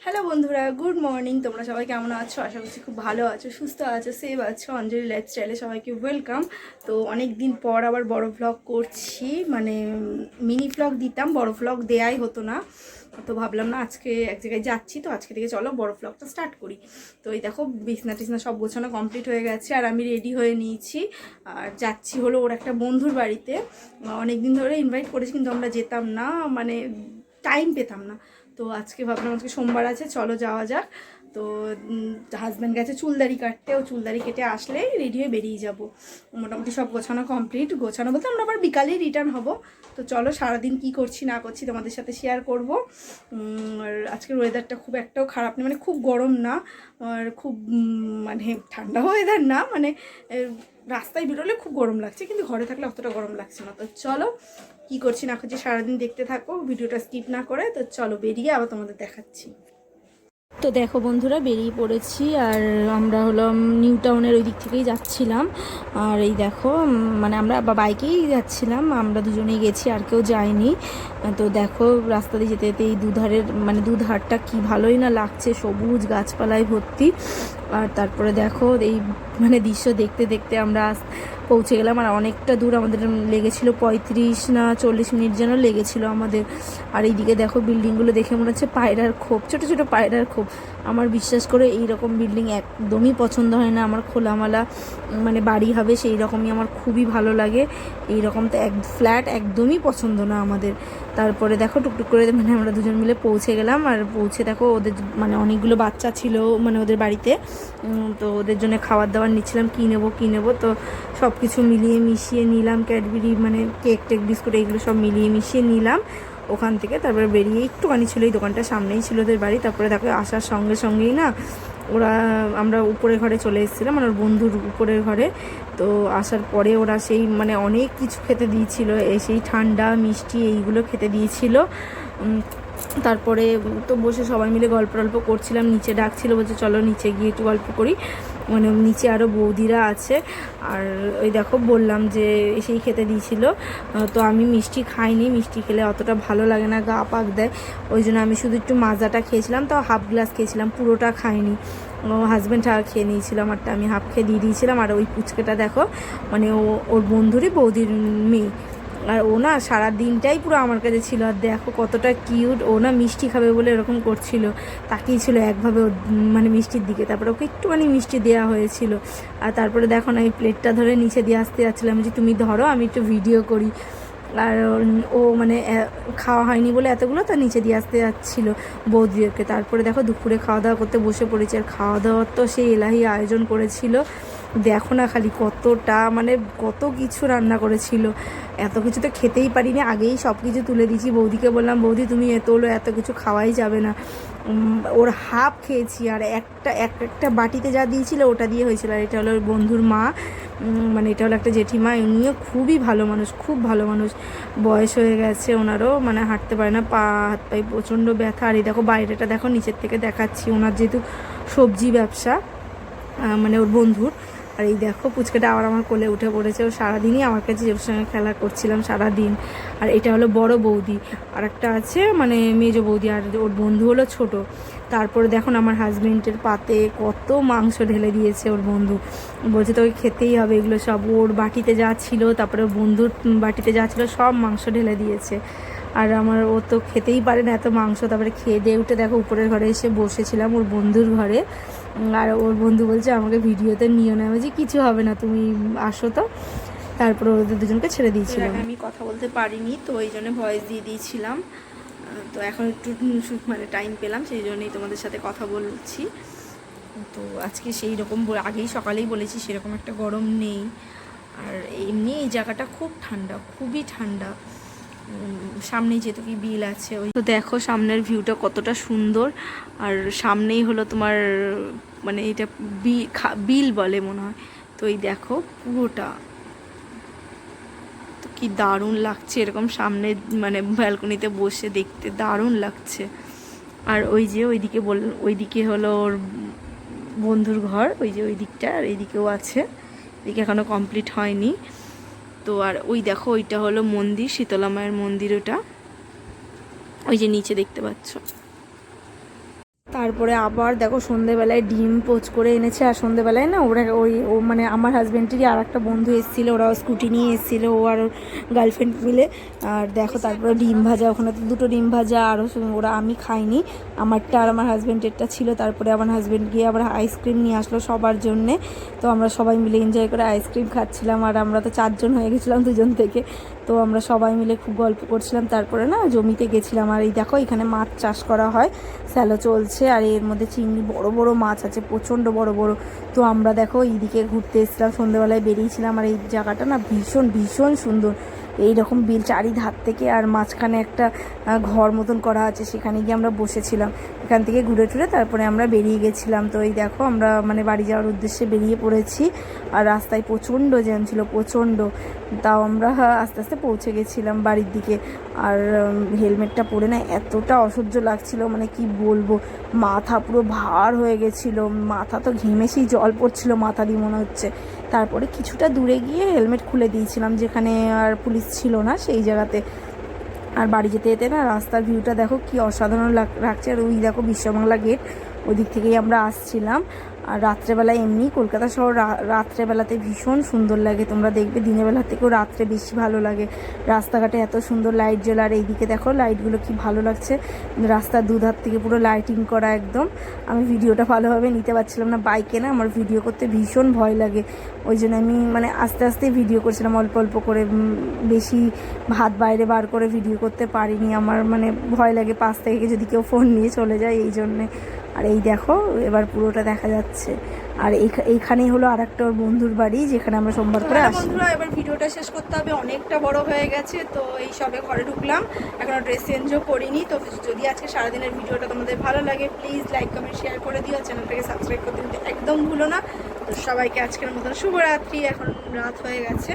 Hello বন্ধুরা, good morning. তোমরা সবাই কেমন আছো? আশা করছি খুব ভালো আছো, সুস্থ আছো, সেভ আছো। অঞ্জলি লাইফস্টাইলে সবাইকে ওয়েলকাম। তো অনেক দিন পর আবার বড় ভ্লগ করছি, মানে মিনি ভ্লগ দিতাম, বড় ভ্লগ দেয়াই হতো না। তো ভাবলাম না, আজকে এক জায়গায় যাচ্ছি, তো আজকে থেকে চলো বড় ভ্লগটা স্টার্ট করি। তো এই দেখো বিছনা টিছনা সব গোছানো কমপ্লিট হয়ে গেছে, আর আমি রেডি হয়ে নিয়েছি। আর যাচ্ছি হলো ওর একটা বন্ধুর বাড়িতে। অনেক দিন ধরে ইনভাইট করেছি, কিন্তু আমরা যেতাম না, মানে টাইম পেতাম না। তো আজকে ভাবলাম আজকে সোমবার আছে, চলো যাওয়া যাক। তো হাজব্যান্ড গেছে চুলদারি কাটতে, ও চুলদারি কেটে আসলেই রেডি হয়ে বেরিয়ে যাব। মোটামুটি সব গোছানো কমপ্লিট। গোছানো বলতে আমরা আবার বিকালেই রিটার্ন হব। তো চলো সারাদিন কি করছি না করছি তোমাদের সাথে শেয়ার করব। আর আজকের ওয়েদারটা খুব একটাও খারাপ নেই, মানে খুব গরম না, আর খুব মানে ঠান্ডা ওয়েদার না, মানে রাস্তায় বেরোলে খুব গরম লাগছে, কিন্তু ঘরে থাকলে অতটা গরম লাগছে না। তো চলো কি করছি না করছি সারাদিন দেখতে থাকো, ভিডিওটা স্কিপ না করে। তো চলো বেরিয়ে আবার তোমাদের দেখাচ্ছি। তো দেখো বন্ধুরা, বেরিয়ে পড়েছি, আর আমরা হলাম নিউ টাউনের ওই দিক থেকেই যাচ্ছিলাম। আর এই দেখো মানে আমরা বাইকেই যাচ্ছিলাম, আমরা দুজনেই গেছি, আর কেউ যায়নি। তো দেখো রাস্তা দিয়ে যেতে যেতে এই দুধারের মানে দুধারটা কি ভালোই না লাগছে, সবুজ গাছপালায় ভর্তি। আর তারপরে দেখো এই মানে দৃশ্য দেখতে দেখতে আমরা পৌঁছে গেলাম। আর অনেকটা দূর আমাদের লেগেছিল, 35 না 40 মিনিট যেন লেগেছিল আমাদের। আর এইদিকে দেখো বিল্ডিংগুলো দেখে মনে হচ্ছে পায়রার খোপ, ছোট ছোট পায়রার খোপ। আমার বিশ্বাস করে এই রকম বিল্ডিং একদমই পছন্দ হয় না আমার। খোলামেলা মানে বাড়ি হবে সেই রকমই আমার খুবই ভালো লাগে। এই রকম তো ফ্ল্যাট একদমই পছন্দ না আমাদের। তারপরে দেখো টুকটুক করে মানে আমরা দুজন মিলে পৌঁছে গেলাম। আর পৌঁছে দেখো ওদের মানে অনেকগুলো বাচ্চা ছিল মানে ওদের বাড়িতে। তো ওদের জন্য খাবার দাবার নিচ্ছিলাম, কী নেবো। তো সব কিছু মিলিয়ে মিশিয়ে নিলাম, ক্যাডবেরি মানে কেক টেক বিস্কুট এইগুলো সব মিলিয়ে মিশিয়ে নিলাম ওখান থেকে। তারপরে বেরিয়ে একটুখানি ছিল, এই দোকানটা সামনেই ছিল ওদের বাড়ি। তারপরে দেখো আসার সঙ্গে সঙ্গেই না আমরা উপরের ঘরে চলে এসেছিলাম, মানে ওর বন্ধুর উপরের ঘরে। তো আসার পরে ওরা সেই মানে অনেক কিছু খেতে দিয়েছিল, সেই ঠান্ডা মিষ্টি এইগুলো খেতে দিয়েছিল। তারপরে তো বসে সবাই মিলে গল্প করছিলাম, নিচে ডাকছিল, বলছে চলো নিচে গিয়ে একটু গল্প করি, মানে নিচে আরও বৌদিরা আছে। আর ওই দেখো বললাম যে এসেই খেতে দিয়েছিল। তো আমি মিষ্টি খাইনি, মিষ্টি খেলে অতটা ভালো লাগে না, গা পাক দেয়। ওই জন্য আমি শুধু একটু মাজাটা খেয়েছিলাম, তাও হাফ গ্লাস খেয়েছিলাম, পুরোটা খাইনি। হাজব্যান্ড খেয়ে নিয়েছিল আমারটা, আমি হাফ খেয়ে দিয়ে দিয়েছিলাম। আর ওই পুচকেটা দেখো মানে ওর বন্ধুরই বৌদির মেয়ে, আর ও না সারা দিনটাই পুরো আমার কাছে ছিল। আর দেখো কতটা কিউট, ও না মিষ্টি খাবে বলে এরকম করছিল, তাকিয়েছিল একভাবে মানে মিষ্টির দিকে। তারপরে ওকে একটুখানি মিষ্টি দেওয়া হয়েছিল। আর তারপরে দেখো না এই প্লেটটা ধরে নিচে দিয়ে আসতে যাচ্ছিলাম, যে তুমি ধরো আমি একটু ভিডিও করি। আর ও মানে খাওয়া হয়নি বলে এতগুলো তার নিচে দিয়ে আসতে যাচ্ছিলো বৌদিদেরকে। তারপরে দেখো দুপুরে খাওয়া দাওয়া করতে বসে পড়েছে। আর খাওয়া দাওয়ার তো সেই এলাহি আয়োজন করেছিল, দেখো না খালি কতটা মানে কত কিছু রান্না করেছিল। এত কিছু তো খেতেই পারিনি, আগেই সব কিছু তুলে দিয়েছি। বৌদিকে বললাম বৌদি তুমি তোলো, এত কিছু খাওয়াই যাবে না। ওর হাফ খেয়েছি, আর একটা বাটিতে যা দিয়েছিল ওটা দিয়ে হয়েছিল। আর এটা হলো ওর বন্ধুর মা, মানে এটা হলো একটা জেঠিমা, উনিও খুবই ভালো মানুষ, খুব ভালো মানুষ। বয়স হয়ে গেছে ওনারও, মানে হাঁটতে পারে না, পা হাত পায়ে প্রচণ্ড ব্যথা। আর এই দেখো বাইরেটা দেখো নিচের থেকে দেখাচ্ছি, ওনার যেহেতু সবজি ব্যবসা মানে ওর বন্ধুর। আর এই দেখো পুচকেটা আবার আমার কোলে উঠে পড়েছে, ও সারাদিনই আমার কাছে ওর সঙ্গে খেলা করছিলাম সারাদিন। আর এটা হলো বড় বৌদি, আর একটা আছে মানে মেজো বৌদি, আর ওর বন্ধু হলো ছোট। তারপরে দেখুন আমার হাজবেন্ডের পাতে কত মাংস ঢেলে দিয়েছে ওর বন্ধু, বলছে তোকে খেতেই হবে এগুলো সব। ওর বাটিতে যা ছিল, তারপরে বন্ধুর বাটিতে যা ছিল সব মাংস ঢেলে দিয়েছে। আর ও তো খেতেই পারে না এত মাংস। তারপরে খেয়ে দিয়ে উঠে দেখো উপরের ঘরে এসে বসেছিলাম ওর বন্ধুর ঘরে। আর ওর বন্ধু বলছে আমাকে ভিডিওতে নিও না, বলছি কিছু হবে না তুমি আসো তো। তারপরে ওদের দুজনকে ছেড়ে দিয়েছিলাম। আমি কথা বলতে পারিনি, তো ওই জন্য ভয়েস দিয়ে দিয়েছিলাম। তো এখন একটু মানে টাইম পেলাম, সেই জন্যই তোমাদের সাথে কথা বলছি। তো আজকে সেই রকম আগেই সকালেই বলেছি, সেরকম একটা গরম নেই। আর এমনি এই জায়গাটা খুব ঠান্ডা, খুবই ঠান্ডা। সামনেই যেহেতু কি বিল আছে, ওই তো দেখো সামনের ভিউটা কতটা সুন্দর। আর সামনেই হলো তোমার মানে এটা বিল বলে মনে হয়। তো এই দেখো পুরোটা তো কি দারুণ লাগছে, এরকম সামনে মানে ব্যালকনিতে বসে দেখতে দারুণ লাগছে। আর ওই যে ওইদিকে হলো ওর বন্ধুর ঘর, ওই যে ওই দিকটা, আর এইদিকেও আছে, এদিকে এখনো কমপ্লিট হয়নি। তো আর ওই দেখো ওইটা হলো মন্দির, শীতলা মায়ের মন্দির, ওটা ওই যে নিচে দেখতে পাচ্ছ। তারপরে আবার দেখো সন্ধেবেলায় ডিম পোচ করে এনেছে। আর সন্ধেবেলায় না ওরা ও মানে আমার হাজব্যান্ডেরই আর একটা বন্ধু এসেছিলো, ওরাও স্কুটি নিয়ে এসেছিলো, ও আর গার্লফ্রেন্ড মিলে। আর দেখো তারপরে ডিম ভাজা, ওখানে তো 2টো ডিম ভাজা, আরও ওরা, আমি খাইনি, আমারটা আর আমার হাজব্যান্ডেরটা ছিল। তারপরে আমার হাজব্যান্ড গিয়ে আবার আইসক্রিম নিয়ে আসলো সবার জন্যে। তো আমরা সবাই মিলে এনজয় করে আইসক্রিম খাচ্ছিলাম। আর আমরা তো 4 জন হয়ে গেছিলাম 2 জন থেকে, তো আমরা সবাই মিলে খুব গল্প করছিলাম। তারপরে না জমিতে গেছিলাম। আর এই দেখো এখানে মাছ চাষ করা হয়, স্যালো চলছে। আর এর মধ্যে চিংড়ি বড় বড় মাছ আছে, প্রচণ্ড বড় বড়। তো আমরা দেখো এইদিকে ঘুরতে এসেছিলাম, সন্ধ্যেবেলায় বেরিয়েছিলাম। আর এই জায়গাটা না ভীষণ ভীষণ সুন্দর, এইরকম বিল চারিধার থেকে। আর মাঝখানে একটা ঘর মতন করা আছে, সেখানে গিয়ে আমরা বসেছিলাম। এখান থেকে ঘুরে টুরে তারপরে আমরা বেরিয়ে গেছিলাম। তো এই দেখো আমরা মানে বাড়ি যাওয়ার উদ্দেশ্যে বেরিয়ে পড়েছি। আর রাস্তায় প্রচণ্ড জ্যাম ছিল, প্রচণ্ড। তাও আমরা আস্তে আস্তে পৌঁছে গেছিলাম বাড়ির দিকে। আর হেলমেটটা পরে না এতটা অসহ্য লাগছিল, মানে কি বলবো, মাথা পুরো ভার হয়ে গেছিলো, মাথা তো ঘেমেসেই জল পড়ছিল মাথা দিয়ে মনে হচ্ছে। তারপরে কিছুটা দূরে গিয়ে হেলমেট খুলে দিয়েছিলাম, যেখানে আর পুলিশ ছিল না সেই জায়গাতে। আর বাড়ি যেতে যেতে না রাস্তার ভিউটা দেখো কি অসাধারণ লাগছে। আর ওই দেখো বিশ্ববাংলা গেট, ওই দিক থেকেই আমরা আসছিলাম। আর রাত্রেবেলায় এমনি কলকাতা শহর রাত্রেবেলাতে ভীষণ সুন্দর লাগে, তোমরা দেখবে দিনের বেলা থেকেও রাত্রে বেশি ভালো লাগে। রাস্তাঘাটে এত সুন্দর লাইট জ্বলে। আর এইদিকে দেখো লাইটগুলো কি ভালো লাগছে, রাস্তার দুধার থেকে পুরো লাইটিং করা একদম। আমি ভিডিওটা ভালোভাবে নিতে পারছিলাম না, বাইকে না আমার ভিডিও করতে ভীষণ ভয় লাগে, ওই জন্য আমি মানে আস্তে আস্তে ভিডিও করছিলাম, অল্প অল্প করে, বেশি হাত বাইরে বার করে ভিডিও করতে পারিনি। আমার মানে ভয় লাগে পাশ থেকে যদি কেউ ফোন নিয়ে চলে যায়, এই জন্যে। আর এই দেখো এবার পুরোটা দেখা যাচ্ছে। আর এইখানেই হলো আর একটা বন্ধুর বাড়ি, যেখানে আমরা সোমবার করে আসি। বন্ধুরা এবার ভিডিওটা শেষ করতে হবে, অনেকটা বড় হয়ে গেছে। তো এই সবে ঘরে ঢুকলাম, এখনো ড্রেস চেঞ্জও করিনি। তো যদি আজকে সারাদিনের ভিডিওটা তোমাদের ভালো লাগে, প্লিজ লাইক কমেন্ট শেয়ার করে দিও, চ্যানেলটাকে সাবস্ক্রাইব করতে কিন্তু একদম ভুলো না। তো সবাইকে আজকের মতন শুভরাত্রি, এখন রাত হয়ে গেছে।